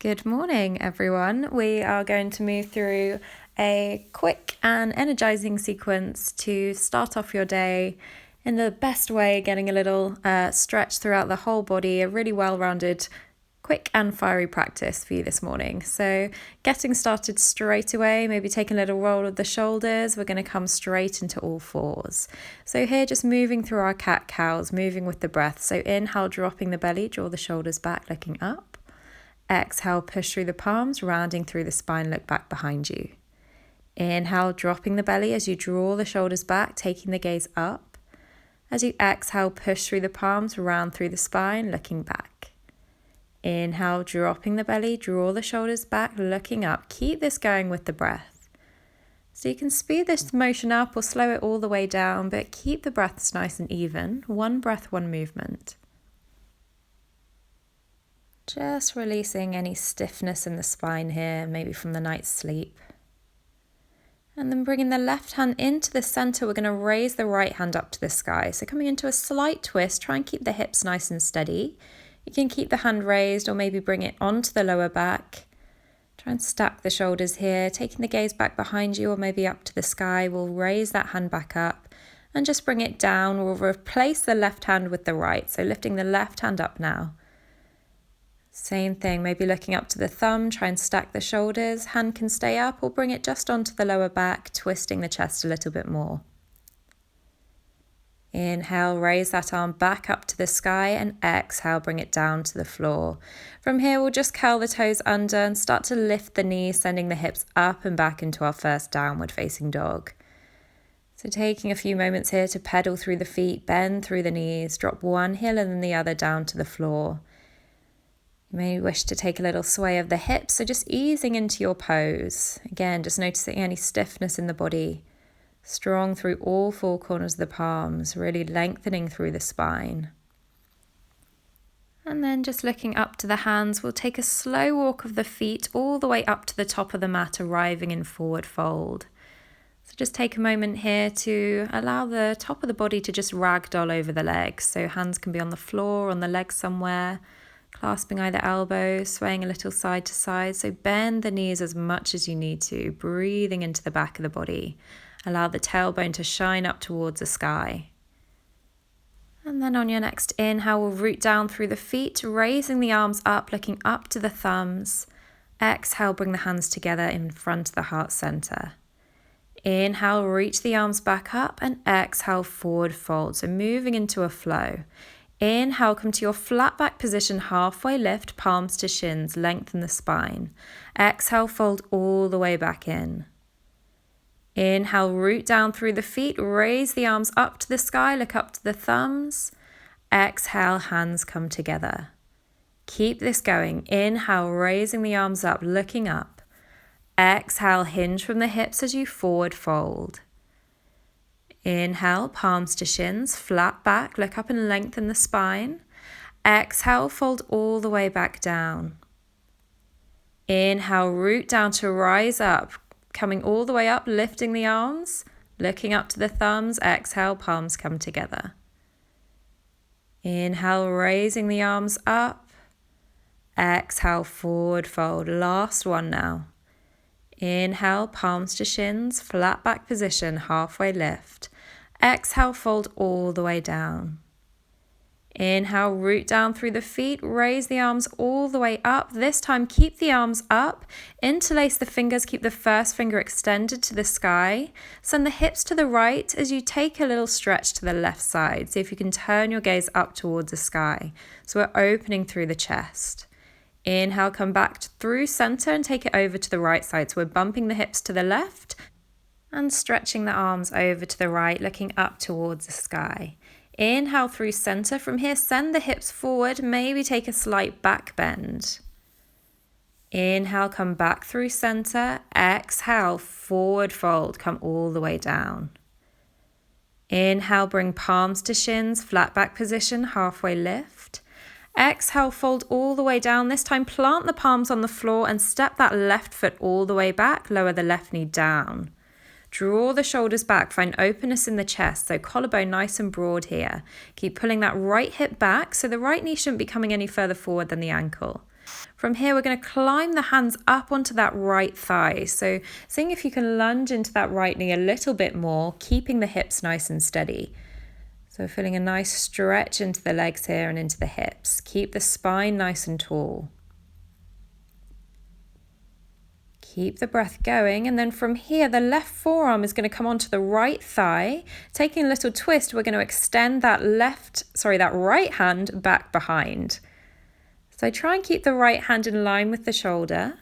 Good morning, everyone. We are going to move through a quick and energizing sequence to start off your day in the best way, getting a little stretch throughout the whole body, a really well-rounded, quick and fiery practice for you this morning. So getting started straight away, maybe taking a little roll of the shoulders. We're going to come straight into all fours. So here, just moving through our cat-cows, moving with the breath. So inhale, dropping the belly, draw the shoulders back, looking up. Exhale, push through the palms, rounding through the spine, look back behind you. Inhale, dropping the belly as you draw the shoulders back, taking the gaze up. As you exhale, push through the palms, round through the spine, looking back. Inhale, dropping the belly, draw the shoulders back, looking up. Keep this going with the breath. So you can speed this motion up or slow it all the way down, but keep the breaths nice and even. One breath, one movement. Just releasing any stiffness in the spine here, maybe from the night's sleep. And then bringing the left hand into the center, we're going to raise the right hand up to the sky. So coming into a slight twist, try and keep the hips nice and steady. You can keep the hand raised or maybe bring it onto the lower back. Try and stack the shoulders here, taking the gaze back behind you or maybe up to the sky. We'll raise that hand back up and just bring it down. We'll replace the left hand with the right. So lifting the left hand up now. Same thing, maybe looking up to the thumb, try and stack the shoulders. Hand can stay up or bring it just onto the lower back, twisting the chest a little bit more. Inhale, raise that arm back up to the sky, and exhale, bring it down to the floor. From here, we'll just curl the toes under and start to lift the knees, sending the hips up and back into our first downward facing dog. So taking a few moments here to pedal through the feet, bend through the knees, drop one heel and then the other down to the floor. You may wish to take a little sway of the hips, so just easing into your pose. Again, just noticing any stiffness in the body. Strong through all four corners of the palms, really lengthening through the spine. And then just looking up to the hands, we'll take a slow walk of the feet all the way up to the top of the mat, arriving in forward fold. So just take a moment here to allow the top of the body to just ragdoll over the legs. So hands can be on the floor, on the legs somewhere. Clasping either elbows, swaying a little side to side. So bend the knees as much as you need to, breathing into the back of the body. Allow the tailbone to shine up towards the sky. And then on your next inhale, we'll root down through the feet, raising the arms up, looking up to the thumbs. Exhale, bring the hands together in front of the heart center. Inhale, reach the arms back up, and exhale, forward fold. So moving into a flow. Inhale, come to your flat back position, halfway lift, palms to shins, lengthen the spine. Exhale, fold all the way back in. Inhale, root down through the feet, raise the arms up to the sky, look up to the thumbs. Exhale, hands come together. Keep this going. Inhale, raising the arms up, looking up. Exhale, hinge from the hips as you forward fold. Inhale, palms to shins, flat back, look up and lengthen the spine. Exhale, fold all the way back down. Inhale, root down to rise up, coming all the way up, lifting the arms, looking up to the thumbs. Exhale, palms come together. Inhale, raising the arms up. Exhale, forward fold. Last one now. Inhale, palms to shins, flat back position, halfway lift. Exhale, fold all the way down. Inhale, root down through the feet, raise the arms all the way up. This time, keep the arms up, interlace the fingers, keep the first finger extended to the sky. Send the hips to the right as you take a little stretch to the left side. See if you can turn your gaze up towards the sky. So we're opening through the chest. Inhale, come back through center and take it over to the right side. So we're bumping the hips to the left and stretching the arms over to the right, looking up towards the sky. Inhale through center. From here, send the hips forward, maybe take a slight back bend. Inhale, come back through center. Exhale, forward fold, come all the way down. Inhale, bring palms to shins, flat back position, halfway lift. Exhale, fold all the way down. This time, plant the palms on the floor and step that left foot all the way back. Lower the left knee down. Draw the shoulders back, find openness in the chest, so collarbone nice and broad here. Keep pulling that right hip back, so the right knee shouldn't be coming any further forward than the ankle. From here, we're going to climb the hands up onto that right thigh. So seeing if you can lunge into that right knee a little bit more, keeping the hips nice and steady. So feeling a nice stretch into the legs here and into the hips. Keep the spine nice and tall. Keep the breath going, and then from here the left forearm is going to come onto the right thigh. Taking a little twist, we're going to extend that right hand back behind. So try and keep the right hand in line with the shoulder.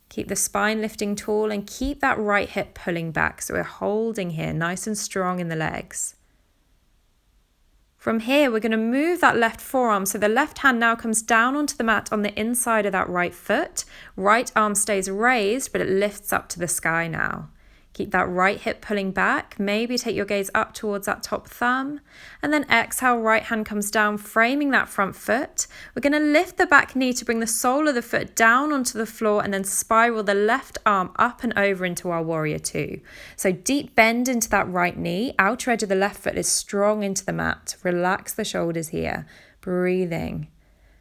Keep the spine lifting tall and keep that right hip pulling back. So we're holding here nice and strong in the legs. From here, we're going to move that left forearm, so the left hand now comes down onto the mat on the inside of that right foot. Right arm stays raised, but it lifts up to the sky now. Keep that right hip pulling back. Maybe take your gaze up towards that top thumb. And then exhale, right hand comes down, framing that front foot. We're going to lift the back knee to bring the sole of the foot down onto the floor and then spiral the left arm up and over into our warrior two. So deep bend into that right knee. Outer edge of the left foot is strong into the mat. Relax the shoulders here. Breathing.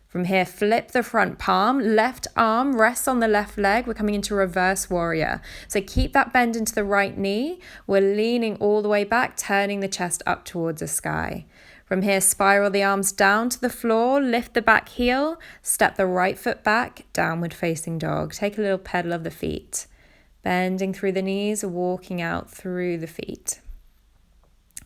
From here, flip the front palm, left arm rests on the left leg. We're coming into reverse warrior. So keep that bend into the right knee. We're leaning all the way back, turning the chest up towards the sky. From here, spiral the arms down to the floor, lift the back heel, step the right foot back, downward facing dog. Take a little pedal of the feet. Bending through the knees, walking out through the feet.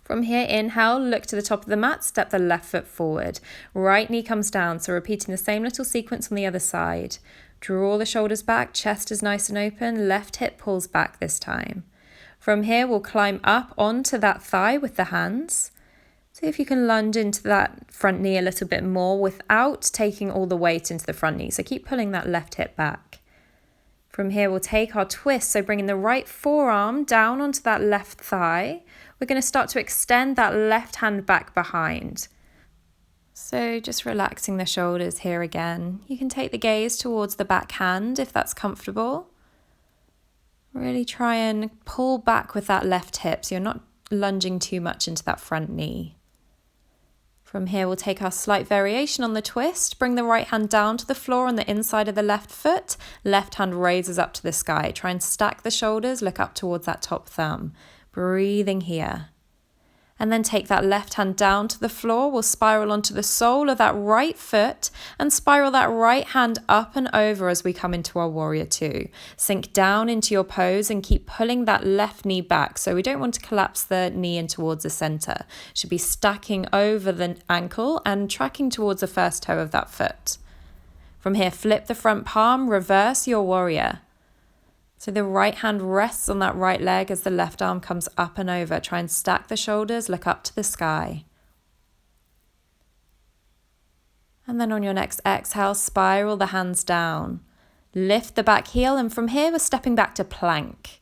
From here, inhale, look to the top of the mat, step the left foot forward. Right knee comes down, so repeating the same little sequence on the other side. Draw the shoulders back, chest is nice and open, left hip pulls back this time. From here, we'll climb up onto that thigh with the hands. See if you can lunge into that front knee a little bit more without taking all the weight into the front knee. So keep pulling that left hip back. From here, we'll take our twist, so bringing the right forearm down onto that left thigh. We're going to start to extend that left hand back behind. So just relaxing the shoulders here again. You can take the gaze towards the back hand if that's comfortable. Really try and pull back with that left hip so you're not lunging too much into that front knee. From here, we'll take our slight variation on the twist. Bring the right hand down to the floor on the inside of the left foot. Left hand raises up to the sky. Try and stack the shoulders, look up towards that top thumb. Breathing here. And then take that left hand down to the floor. We'll spiral onto the sole of that right foot and spiral that right hand up and over as we come into our warrior two. Sink down into your pose and keep pulling that left knee back. So we don't want to collapse the knee in towards the center. Should be stacking over the ankle and tracking towards the first toe of that foot. From here, flip the front palm, reverse your warrior. So the right hand rests on that right leg as the left arm comes up and over. Try and stack the shoulders, look up to the sky. And then on your next exhale, spiral the hands down. Lift the back heel, and from here we're stepping back to plank.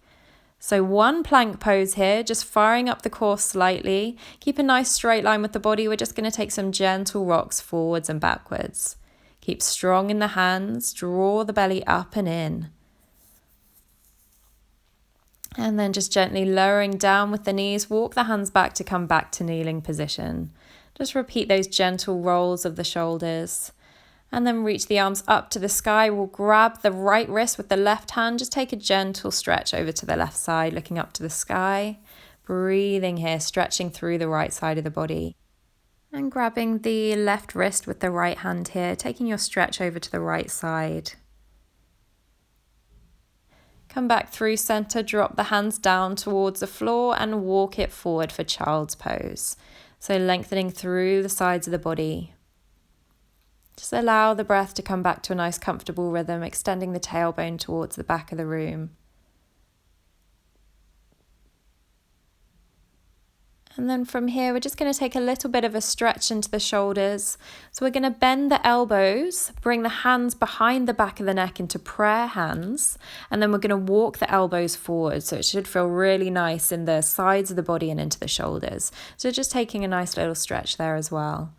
So one plank pose here, just firing up the core slightly. Keep a nice straight line with the body. We're just going to take some gentle rocks forwards and backwards. Keep strong in the hands, draw the belly up and in. And then just gently lowering down with the knees, walk the hands back to come back to kneeling position. Just repeat those gentle rolls of the shoulders. And then reach the arms up to the sky. We'll grab the right wrist with the left hand. Just take a gentle stretch over to the left side, looking up to the sky. Breathing here, stretching through the right side of the body. And grabbing the left wrist with the right hand here, taking your stretch over to the right side. Come back through center, drop the hands down towards the floor and walk it forward for child's pose. So lengthening through the sides of the body. Just allow the breath to come back to a nice comfortable rhythm, extending the tailbone towards the back of the room. And then from here, we're just going to take a little bit of a stretch into the shoulders. So we're going to bend the elbows, bring the hands behind the back of the neck into prayer hands. And then we're going to walk the elbows forward. So it should feel really nice in the sides of the body and into the shoulders. So just taking a nice little stretch there as well.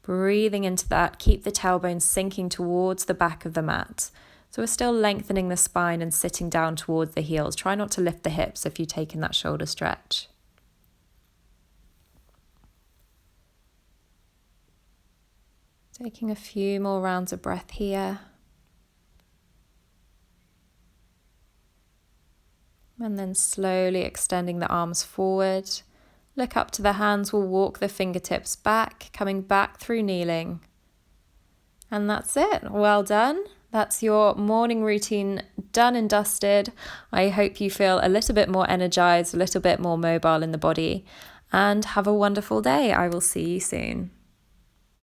Breathing into that, keep the tailbone sinking towards the back of the mat. So we're still lengthening the spine and sitting down towards the heels. Try not to lift the hips if you've taken that shoulder stretch. Taking a few more rounds of breath here. And then slowly extending the arms forward. Look up to the hands, we'll walk the fingertips back, coming back through kneeling. And that's it. Well done. That's your morning routine done and dusted. I hope you feel a little bit more energized, a little bit more mobile in the body, and have a wonderful day. I will see you soon.